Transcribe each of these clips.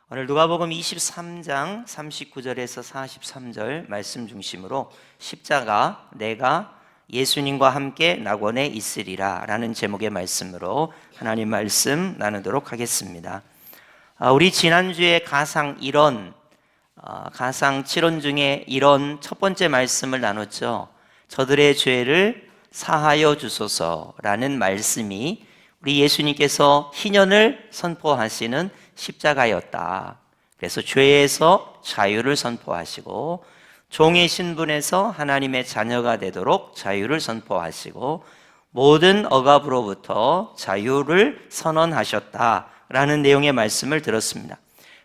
오늘 누가복음 23장 39절에서 43절 말씀 중심으로 십자가 내가 예수님과 함께 낙원에 있으리라 라는 제목의 말씀으로 하나님 말씀 나누도록 하겠습니다. 우리 지난주에 가상 1원, 가상 7원 중에 1원 첫 번째 말씀을 나눴죠. 저들의 죄를 사하여 주소서라는 말씀이 우리 예수님께서 희년을 선포하시는 십자가였다. 그래서 죄에서 자유를 선포하시고 종의 신분에서 하나님의 자녀가 되도록 자유를 선포하시고 모든 억압으로부터 자유를 선언하셨다라는 내용의 말씀을 들었습니다.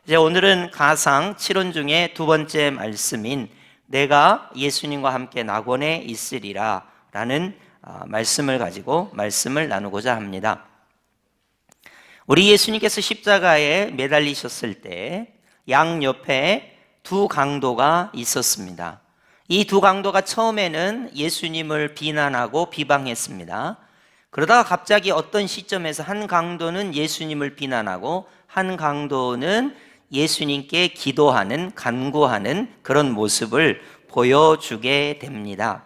이제 오늘은 가상 7원 중에 두 번째 말씀인 내가 예수님과 함께 낙원에 있으리라 라는 말씀을 가지고 말씀을 나누고자 합니다. 우리 예수님께서 십자가에 매달리셨을 때 양옆에 두 강도가 있었습니다. 이 두 강도가 처음에는 예수님을 비난하고 비방했습니다. 그러다가 갑자기 어떤 시점에서 한 강도는 예수님을 비난하고 한 강도는 예수님께 기도하는, 간구하는 그런 모습을 보여주게 됩니다.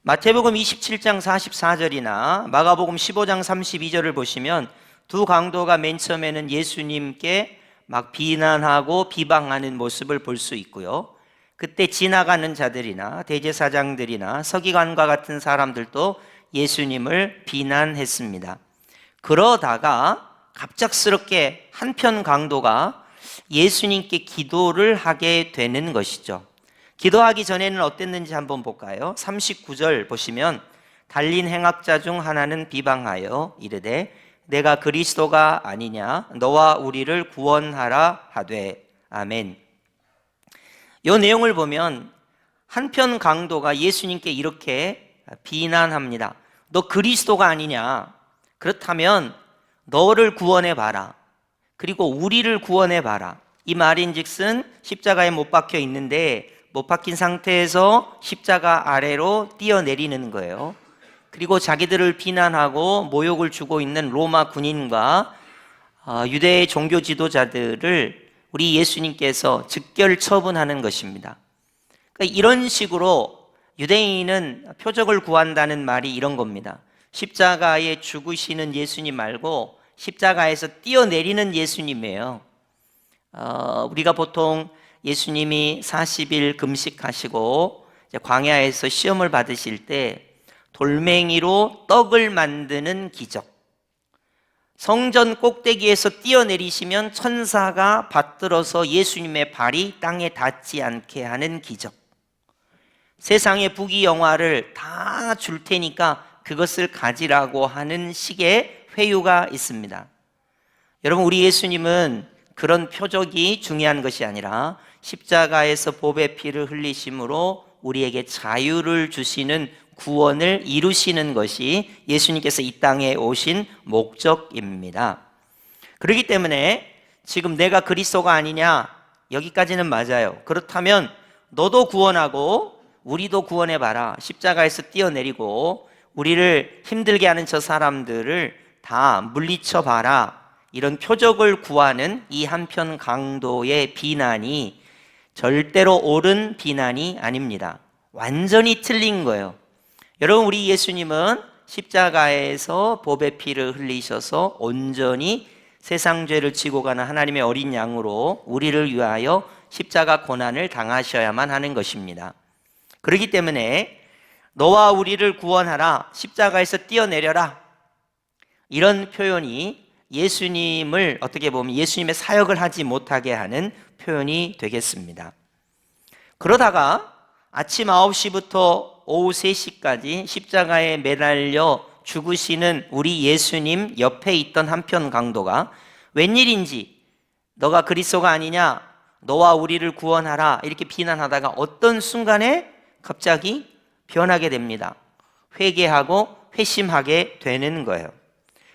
마태복음 27장 44절이나 마가복음 15장 32절을 보시면 두 강도가 맨 처음에는 예수님께 막 비난하고 비방하는 모습을 볼 수 있고요. 그때 지나가는 자들이나 대제사장들이나 서기관과 같은 사람들도 예수님을 비난했습니다. 그러다가 갑작스럽게 한편 강도가 예수님께 기도를 하게 되는 것이죠. 기도하기 전에는 어땠는지 한번 볼까요? 39절 보시면 달린 행악자 중 하나는 비방하여 이르되 내가 그리스도가 아니냐 너와 우리를 구원하라 하되 아멘. 이 내용을 보면 한편 강도가 예수님께 이렇게 비난합니다. 너 그리스도가 아니냐? 그렇다면 너를 구원해 봐라. 그리고 우리를 구원해 봐라. 이 말인즉슨 십자가에 못 박혀 있는데 못 박힌 상태에서 십자가 아래로 뛰어내리는 거예요. 그리고 자기들을 비난하고 모욕을 주고 있는 로마 군인과 유대의 종교 지도자들을 우리 예수님께서 즉결 처분하는 것입니다. 그러니까 이런 식으로 유대인은 표적을 구한다는 말이 이런 겁니다. 십자가에 죽으시는 예수님 말고 십자가에서 뛰어내리는 예수님이에요. 우리가 보통 예수님이 40일 금식하시고 광야에서 시험을 받으실 때 돌멩이로 떡을 만드는 기적, 성전 꼭대기에서 뛰어내리시면 천사가 받들어서 예수님의 발이 땅에 닿지 않게 하는 기적, 세상의 부귀영화를 다 줄 테니까 그것을 가지라고 하는 식의 회유가 있습니다. 여러분, 우리 예수님은 그런 표적이 중요한 것이 아니라 십자가에서 보배 피를 흘리심으로 우리에게 자유를 주시는 구원을 이루시는 것이 예수님께서 이 땅에 오신 목적입니다. 그렇기 때문에 지금 내가 그리스도가 아니냐, 여기까지는 맞아요. 그렇다면 너도 구원하고 우리도 구원해봐라. 십자가에서 뛰어내리고 우리를 힘들게 하는 저 사람들을 다 물리쳐봐라. 이런 표적을 구하는 이 한편 강도의 비난이 절대로 옳은 비난이 아닙니다. 완전히 틀린 거예요. 여러분, 우리 예수님은 십자가에서 보배 피를 흘리셔서 온전히 세상 죄를 지고 가는 하나님의 어린 양으로 우리를 위하여 십자가 고난을 당하셔야만 하는 것입니다. 그렇기 때문에 너와 우리를 구원하라, 십자가에서 뛰어내려라, 이런 표현이 예수님을 어떻게 보면 예수님의 사역을 하지 못하게 하는 표현이 되겠습니다. 그러다가 아침 9시부터 오후 3시까지 십자가에 매달려 죽으시는 우리 예수님 옆에 있던 한편 강도가 웬일인지 너가 그리스도가 아니냐, 너와 우리를 구원하라 이렇게 비난하다가 어떤 순간에 갑자기 변하게 됩니다. 회개하고 회심하게 되는 거예요.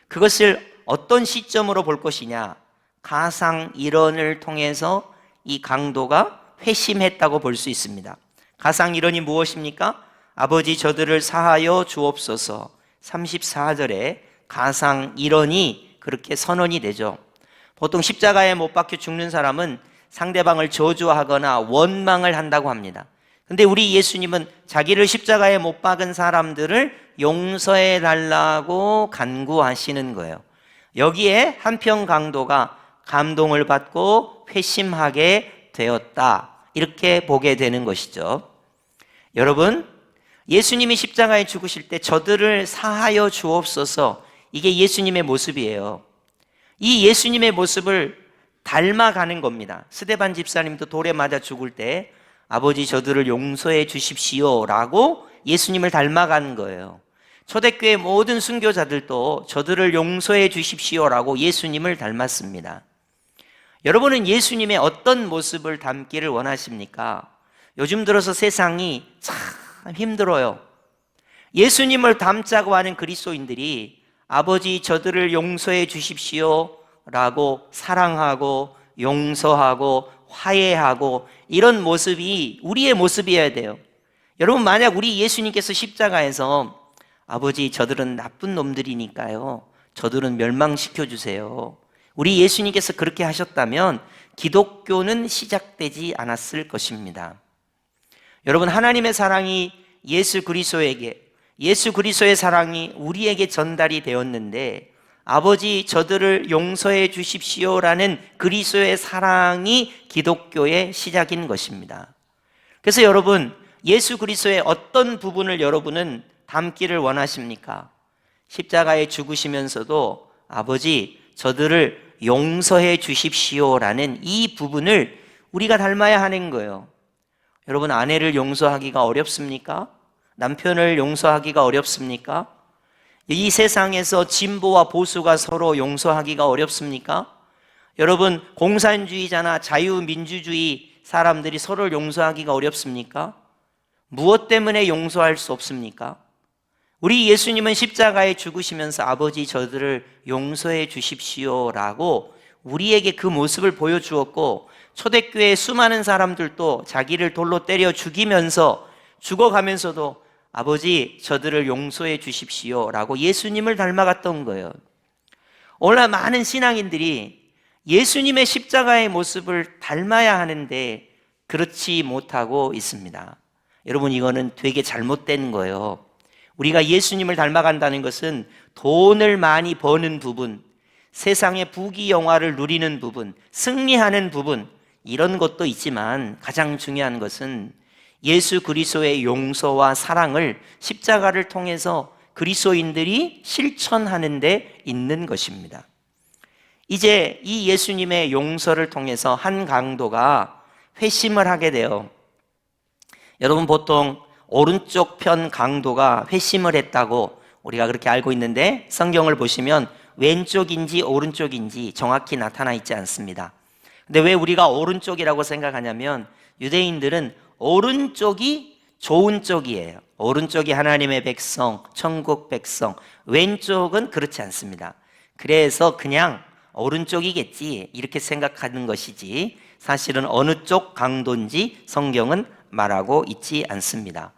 그것을 어떤 시점으로 볼 것이냐, 가상 1원을 통해서 이 강도가 회심했다고 볼 수 있습니다. 가상 1원이 무엇입니까? 아버지 저들을 사하여 주옵소서. 34절에 가상 1원이 그렇게 선언이 되죠. 보통 십자가에 못 박혀 죽는 사람은 상대방을 저주하거나 원망을 한다고 합니다. 근데 우리 예수님은 자기를 십자가에 못 박은 사람들을 용서해 달라고 간구하시는 거예요. 여기에 한편 강도가 감동을 받고 회심하게 되었다, 이렇게 보게 되는 것이죠. 여러분, 예수님이 십자가에 죽으실 때 저들을 사하여 주옵소서, 이게 예수님의 모습이에요. 이 예수님의 모습을 닮아가는 겁니다. 스데반 집사님도 돌에 맞아 죽을 때 아버지 저들을 용서해 주십시오 라고 예수님을 닮아가는 거예요. 초대교회 모든 순교자들도 저들을 용서해 주십시오 라고 예수님을 닮았습니다. 여러분은 예수님의 어떤 모습을 닮기를 원하십니까? 요즘 들어서 세상이 참 힘들어요. 예수님을 닮자고 하는 그리스도인들이 아버지 저들을 용서해 주십시오 라고 사랑하고 용서하고 화해하고 이런 모습이 우리의 모습이어야 돼요. 여러분, 만약 우리 예수님께서 십자가에서 아버지 저들은 나쁜 놈들이니까요, 저들은 멸망시켜 주세요, 우리 예수님께서 그렇게 하셨다면 기독교는 시작되지 않았을 것입니다. 여러분, 하나님의 사랑이 예수 그리스도의 사랑이 우리에게 전달이 되었는데 아버지 저들을 용서해 주십시오라는 그리스도의 사랑이 기독교의 시작인 것입니다. 그래서 여러분, 예수 그리스도의 어떤 부분을 여러분은 닮기를 원하십니까? 십자가에 죽으시면서도 아버지 저들을 용서해 주십시오라는 이 부분을 우리가 닮아야 하는 거예요. 여러분, 아내를 용서하기가 어렵습니까? 남편을 용서하기가 어렵습니까? 이 세상에서 진보와 보수가 서로 용서하기가 어렵습니까? 여러분, 공산주의자나 자유민주주의 사람들이 서로를 용서하기가 어렵습니까? 무엇 때문에 용서할 수 없습니까? 우리 예수님은 십자가에 죽으시면서 아버지 저들을 용서해 주십시오라고 우리에게 그 모습을 보여주었고, 초대교회의 수많은 사람들도 자기를 돌로 때려 죽이면서 죽어가면서도 아버지 저들을 용서해 주십시오라고 예수님을 닮아갔던 거예요. 오늘 많은 신앙인들이 예수님의 십자가의 모습을 닮아야 하는데 그렇지 못하고 있습니다. 여러분, 이거는 되게 잘못된 거예요. 우리가 예수님을 닮아간다는 것은 돈을 많이 버는 부분, 세상의 부귀영화를 누리는 부분, 승리하는 부분, 이런 것도 있지만 가장 중요한 것은 예수 그리스도의 용서와 사랑을 십자가를 통해서 그리스도인들이 실천하는 데 있는 것입니다. 이제 이 예수님의 용서를 통해서 한 강도가 회심을 하게 돼요. 여러분, 보통 오른쪽 편 강도가 회심을 했다고 우리가 그렇게 알고 있는데 성경을 보시면 왼쪽인지 오른쪽인지 정확히 나타나 있지 않습니다. 근데 왜 우리가 오른쪽이라고 생각하냐면 유대인들은 오른쪽이 좋은 쪽이에요. 오른쪽이 하나님의 백성, 천국 백성, 왼쪽은 그렇지 않습니다. 그래서 그냥 오른쪽이겠지 이렇게 생각하는 것이지 사실은 어느 쪽 강도인지 성경은 말하고 있지 않습니다.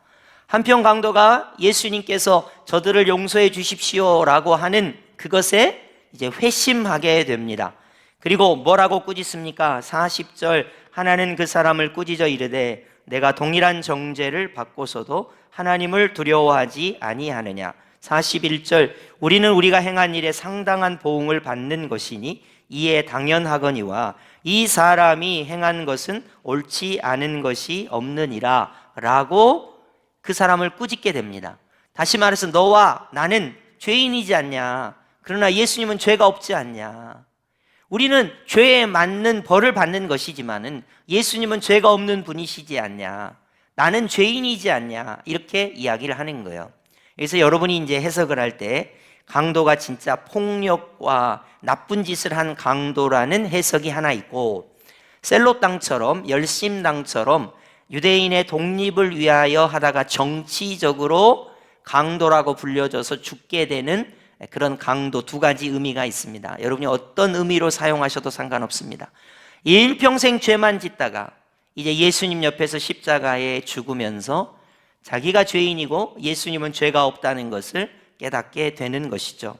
한편 강도가 예수님께서 저들을 용서해 주십시오라고 하는 그것에 이제 회심하게 됩니다. 그리고 뭐라고 꾸짖습니까? 40절, 하나는 그 사람을 꾸짖어 이르되 내가 동일한 정죄를 받고서도 하나님을 두려워하지 아니하느냐. 41절, 우리는 우리가 행한 일에 상당한 보응을 받는 것이니 이에 당연하거니와 이 사람이 행한 것은 옳지 않은 것이 없느니라 라고 그 사람을 꾸짖게 됩니다. 다시 말해서 너와 나는 죄인이지 않냐, 그러나 예수님은 죄가 없지 않냐. 우리는 죄에 맞는 벌을 받는 것이지만은 예수님은 죄가 없는 분이시지 않냐, 나는 죄인이지 않냐, 이렇게 이야기를 하는 거예요. 그래서 여러분이 이제 해석을 할 때 강도가 진짜 폭력과 나쁜 짓을 한 강도라는 해석이 하나 있고, 셀로 땅처럼 열심 땅처럼 유대인의 독립을 위하여 하다가 정치적으로 강도라고 불려져서 죽게 되는 그런 강도, 두 가지 의미가 있습니다. 여러분이 어떤 의미로 사용하셔도 상관없습니다. 일평생 죄만 짓다가 이제 예수님 옆에서 십자가에 죽으면서 자기가 죄인이고 예수님은 죄가 없다는 것을 깨닫게 되는 것이죠.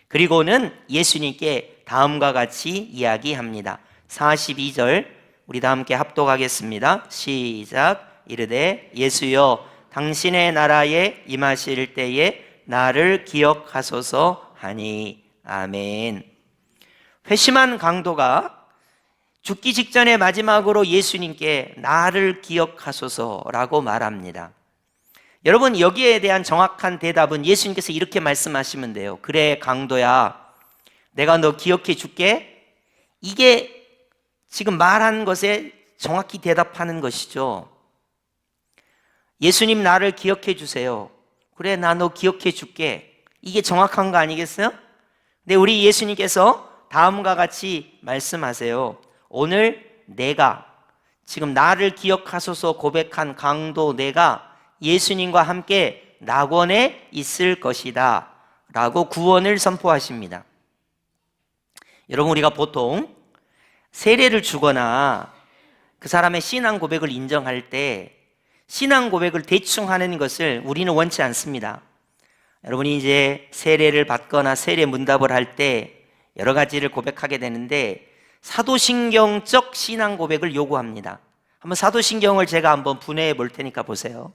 그리고는 예수님께 다음과 같이 이야기합니다. 42절 우리 다 함께 합독하겠습니다. 시작. 이르되 예수여 당신의 나라에 임하실 때에 나를 기억하소서 하니. 아멘. 회심한 강도가 죽기 직전에 마지막으로 예수님께 나를 기억하소서라고 말합니다. 여러분, 여기에 대한 정확한 대답은 예수님께서 이렇게 말씀하시면 돼요. 그래 강도야, 내가 너 기억해 줄게. 이게 지금 말한 것에 정확히 대답하는 것이죠. 예수님 나를 기억해 주세요. 그래 나 너 기억해 줄게. 이게 정확한 거 아니겠어요? 근데 우리 예수님께서 다음과 같이 말씀하세요. 오늘 내가 지금 나를 기억하소서 고백한 강도 내가 예수님과 함께 낙원에 있을 것이다 라고 구원을 선포하십니다. 여러분, 우리가 보통 세례를 주거나 그 사람의 신앙 고백을 인정할 때 신앙 고백을 대충 하는 것을 우리는 원치 않습니다. 여러분이 이제 세례를 받거나 세례 문답을 할 때 여러 가지를 고백하게 되는데 사도신경적 신앙 고백을 요구합니다. 한번 사도신경을 제가 한번 분해해 볼 테니까 보세요.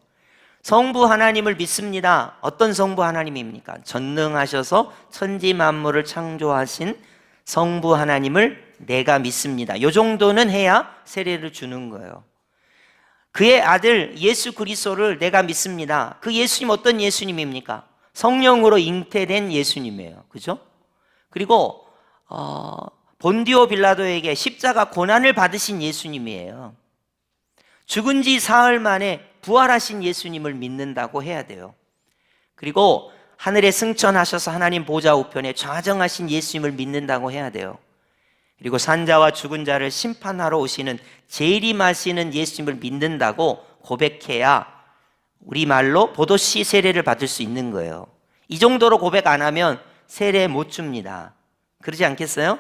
성부 하나님을 믿습니다. 어떤 성부 하나님입니까? 전능하셔서 천지 만물을 창조하신 성부 하나님을 내가 믿습니다. 이 정도는 해야 세례를 주는 거예요. 그의 아들 예수 그리스도를 내가 믿습니다. 그 예수님 어떤 예수님입니까? 성령으로 잉태된 예수님이에요. 그죠? 그리고 본디오 빌라도에게 십자가 고난을 받으신 예수님이에요. 죽은 지 사흘 만에 부활하신 예수님을 믿는다고 해야 돼요. 그리고 하늘에 승천하셔서 하나님 보좌 우편에 좌정하신 예수님을 믿는다고 해야 돼요. 그리고 산자와 죽은 자를 심판하러 오시는 재림하시는 예수님을 믿는다고 고백해야 우리말로 보도시 세례를 받을 수 있는 거예요. 이 정도로 고백 안 하면 세례 못 줍니다. 그러지 않겠어요?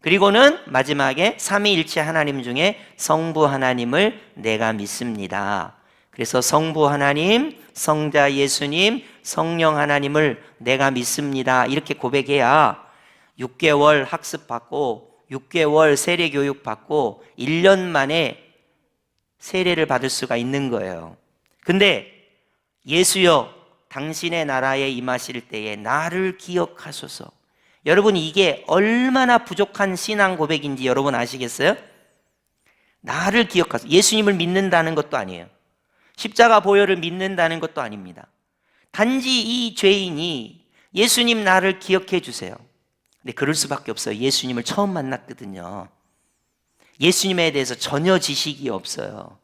그리고는 마지막에 삼위일체 하나님 중에 성부 하나님을 내가 믿습니다. 그래서 성부 하나님, 성자 예수님, 성령 하나님을 내가 믿습니다. 이렇게 고백해야 6개월 학습받고 6개월 세례 교육 받고 1년 만에 세례를 받을 수가 있는 거예요. 근데 예수여 당신의 나라에 임하실 때에 나를 기억하소서. 여러분, 이게 얼마나 부족한 신앙 고백인지 여러분 아시겠어요? 나를 기억하소서. 예수님을 믿는다는 것도 아니에요. 십자가 보혈을 믿는다는 것도 아닙니다. 단지 이 죄인이 예수님 나를 기억해 주세요. 근데 그럴 수밖에 없어요. 예수님을 처음 만났거든요. 예수님에 대해서 전혀 지식이 없어요.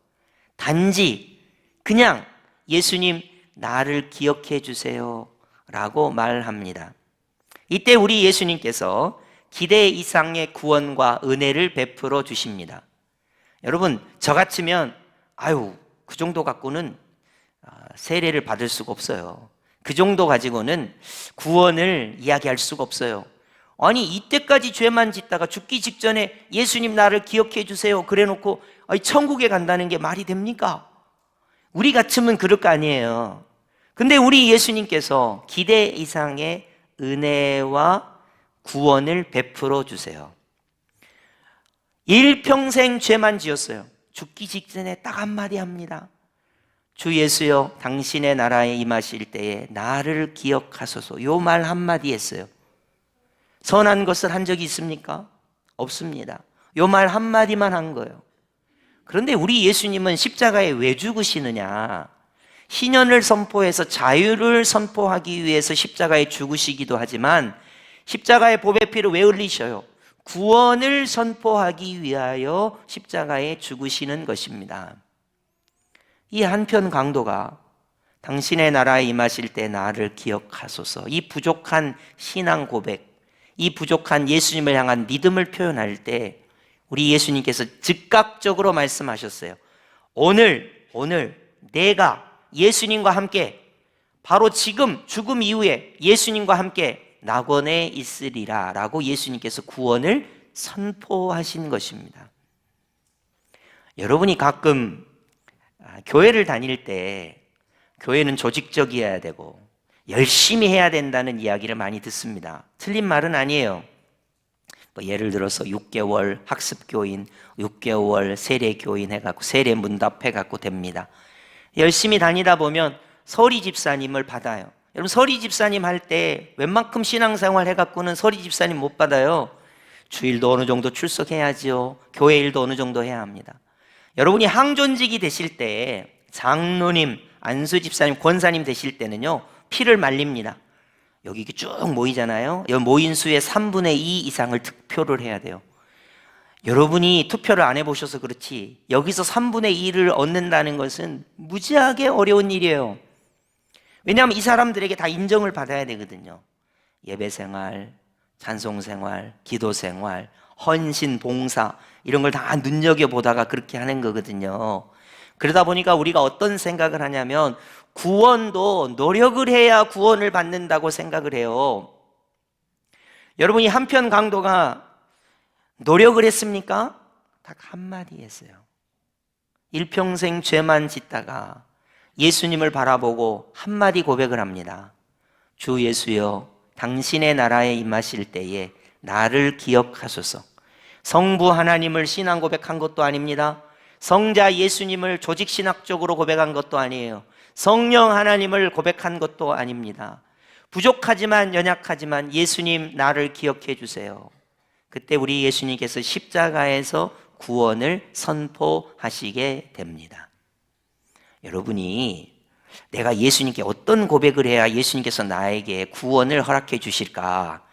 단지 그냥 예수님 나를 기억해 주세요 라고 말합니다. 이때 우리 예수님께서 기대 이상의 구원과 은혜를 베풀어 주십니다. 여러분, 저 같으면 그 정도 갖고는 세례를 받을 수가 없어요. 그 정도 가지고는 구원을 이야기할 수가 없어요. 아니, 이때까지 죄만 짓다가 죽기 직전에 예수님 나를 기억해 주세요 그래 놓고 천국에 간다는 게 말이 됩니까? 우리 같으면 그럴 거 아니에요. 근데 우리 예수님께서 기대 이상의 은혜와 구원을 베풀어 주세요. 일평생 죄만 지었어요. 죽기 직전에 딱 한마디 합니다. 주 예수여 당신의 나라에 임하실 때에 나를 기억하소서. 요 말 한마디 했어요. 선한 것을 한 적이 있습니까? 없습니다. 요 말 한마디만 한 거예요. 그런데 우리 예수님은 십자가에 왜 죽으시느냐? 희년을 선포해서 자유를 선포하기 위해서 십자가에 죽으시기도 하지만 십자가의 보배 피를 왜 흘리셔요? 구원을 선포하기 위하여 십자가에 죽으시는 것입니다. 이 한편 강도가 당신의 나라에 임하실 때 나를 기억하소서. 이 부족한 신앙 고백, 이 부족한 예수님을 향한 믿음을 표현할 때 우리 예수님께서 즉각적으로 말씀하셨어요. 오늘 내가 예수님과 함께 바로 지금 죽음 이후에 예수님과 함께 낙원에 있으리라 라고 예수님께서 구원을 선포하신 것입니다. 여러분이 가끔 교회를 다닐 때 교회는 조직적이어야 되고 열심히 해야 된다는 이야기를 많이 듣습니다. 틀린 말은 아니에요. 뭐 예를 들어서 6개월 학습교인, 6개월 세례교인 해갖고 세례문답 해갖고 됩니다. 열심히 다니다 보면 서리 집사님을 받아요. 여러분 서리 집사님 할 때 웬만큼 신앙생활 해갖고는 서리 집사님 못 받아요. 주일도 어느 정도 출석해야지요. 교회 일도 어느 정도 해야 합니다. 여러분이 항존직이 되실 때 장로님, 안수 집사님, 권사님 되실 때는요 피를 말립니다. 여기 쭉 모이잖아요. 여기 모인 수의 3분의 2 이상을 득표를 해야 돼요. 여러분이 투표를 안 해보셔서 그렇지 여기서 3분의 2를 얻는다는 것은 무지하게 어려운 일이에요. 왜냐하면 이 사람들에게 다 인정을 받아야 되거든요. 예배생활, 찬송생활, 기도생활, 헌신, 봉사 이런 걸 다 눈여겨보다가 그렇게 하는 거거든요. 그러다 보니까 우리가 어떤 생각을 하냐면 구원도 노력을 해야 구원을 받는다고 생각을 해요. 여러분이 한편 강도가 노력을 했습니까? 딱 한마디 했어요. 일평생 죄만 짓다가 예수님을 바라보고 한마디 고백을 합니다. 주 예수여, 당신의 나라에 임하실 때에 나를 기억하소서. 성부 하나님을 신앙 고백한 것도 아닙니다. 성자 예수님을 조직신학적으로 고백한 것도 아니에요. 성령 하나님을 고백한 것도 아닙니다. 부족하지만 연약하지만 예수님 나를 기억해 주세요. 그때 우리 예수님께서 십자가에서 구원을 선포하시게 됩니다. 여러분이 내가 예수님께 어떤 고백을 해야 예수님께서 나에게 구원을 허락해 주실까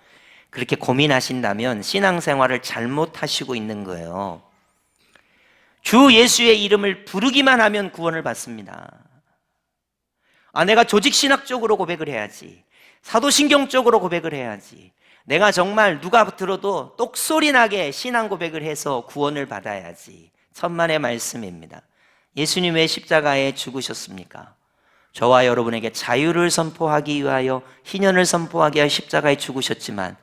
그렇게 고민하신다면 신앙생활을 잘못하시고 있는 거예요. 주 예수의 이름을 부르기만 하면 구원을 받습니다. 내가 조직신학적으로 고백을 해야지, 사도신경적으로 고백을 해야지, 내가 정말 누가 들어도 똑소리 나게 신앙 고백을 해서 구원을 받아야지. 천만의 말씀입니다. 예수님 왜 십자가에 죽으셨습니까? 저와 여러분에게 자유를 선포하기 위하여, 희년을 선포하기 위하여 십자가에 죽으셨지만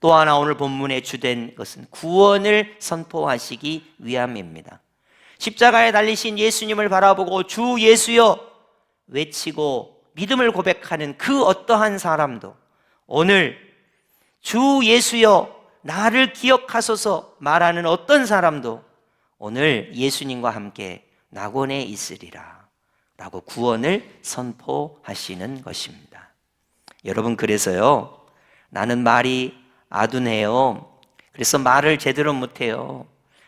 또 하나 오늘 본문에 주된 것은 구원을 선포하시기 위함입니다. 십자가에 달리신 예수님을 바라보고 주 예수여 외치고 믿음을 고백하는 그 어떠한 사람도 오늘 주 예수여 나를 기억하소서 말하는 어떤 사람도 오늘 예수님과 함께 낙원에 있으리라 라고 구원을 선포하시는 것입니다. 여러분 그래서요 나는 말이 아둔해요. 그래서 말을 제대로 못해요.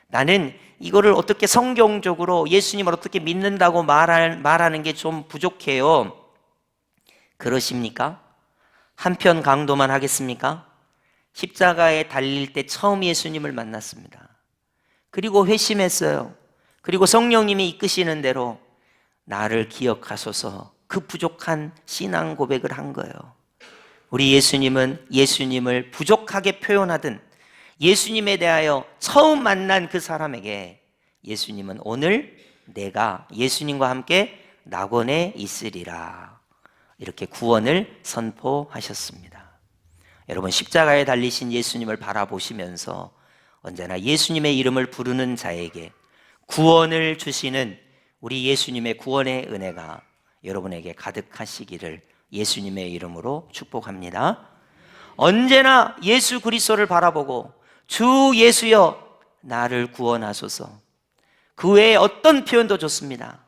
나는 이거를 어떻게 성경적으로 예수님을 어떻게 믿는다고 말하는 게 좀 부족해요. 그러십니까? 한편 강도만 하겠습니까? 십자가에 달릴 때 처음 예수님을 만났습니다. 그리고 회심했어요. 그리고 성령님이 이끄시는 대로 나를 기억하소서 그 부족한 신앙 고백을 한 거예요. 우리 예수님은 예수님을 부족하게 표현하든 예수님에 대하여 처음 만난 그 사람에게 예수님은 오늘 내가 예수님과 함께 낙원에 있으리라 이렇게 구원을 선포하셨습니다. 여러분 십자가에 달리신 예수님을 바라보시면서 언제나 예수님의 이름을 부르는 자에게 구원을 주시는 우리 예수님의 구원의 은혜가 여러분에게 가득하시기를 예수님의 이름으로 축복합니다. 언제나 예수 그리스도를 바라보고 주 예수여 나를 구원하소서. 그 외에 어떤 표현도 좋습니다.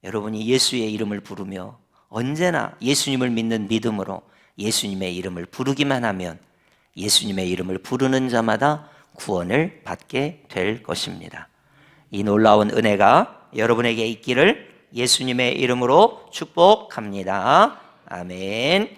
여러분이 예수의 이름을 부르며 언제나 예수님을 믿는 믿음으로 예수님의 이름을 부르기만 하면 예수님의 이름을 부르는 자마다 구원을 받게 될 것입니다. 이 놀라운 은혜가 여러분에게 있기를 예수님의 이름으로 축복합니다. 아멘.